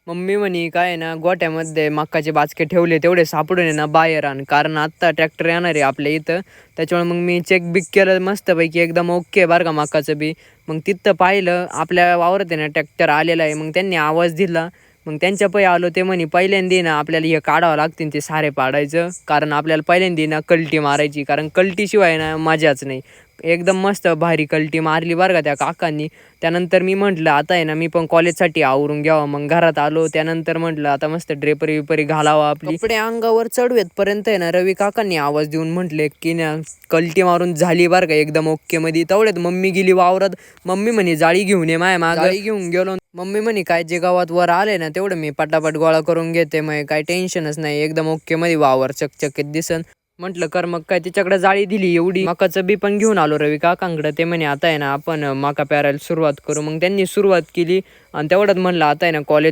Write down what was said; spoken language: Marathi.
मम्मी म्हणे काय आहे ना गोठ्यामध्ये मक्काचे बाचके ठेवले तेवढे सापडून आहे ना बाहेर आण, कारण आत्ता ट्रॅक्टर येणार आहे आपल्या इथं. त्याच्यामुळे मग मी चेक बिक केलं मस्तपैकी एकदम ओके बरं का मक्काचं बी. मग तिथं पाहिलं आपल्या वावरात आहे ना ट्रॅक्टर आलेला आहे. मग त्यांनी आवाज दिला, मग त्यांच्या पै आलो. ते म्हणे पहिल्यांदा ना आपल्याला हे काढावं लागतील ते सारे पाडायचं, कारण आपल्याला पहिल्यांदा ना कल्टी मारायची, कारण कल्टीशिवाय ना मजाच नाही. एकदम मस्त भारी कल्टी मारली बरं का त्या काकांनी. त्यानंतर मी म्हटलं आता आहे ना मी पण कॉलेजसाठी आवरून घ्यावं. मग घरात आलो, त्यानंतर म्हटलं आता मस्त ड्रेपरी विपरी घालावा, आपली कपडे अंगावर चढवेतपर्यंत आहे ना रवी काकांनी आवाज देऊन म्हटले की ना कल्टी मारून झाली बरं का एकदम ओके मध्ये. तेवढ्यात मम्मी गेली वावरात. मम्मी म्हणे जाळी घेऊन ये माय माग. जाळी घेऊन गेलो. मम्मी म्हणे काय जे गावात वर आले ना तेवढं मी पटापट गोळा करून घेते, मग काही टेन्शनच नाही, एकदम ओके मध्ये वावर चकचकीत दिसन. म्हटलं कर मग काय तिच्याकडे जाळी दिली एवढी. मकाचं बी पण घेऊन आलो रवी काकांकडे. ते म्हणे आता आहे ना आपण मका पेरायला सुरुवात करू. मग त्यांनी सुरुवात केली आणि तेवढ्यात म्हणलं आता आहे ना कॉलेज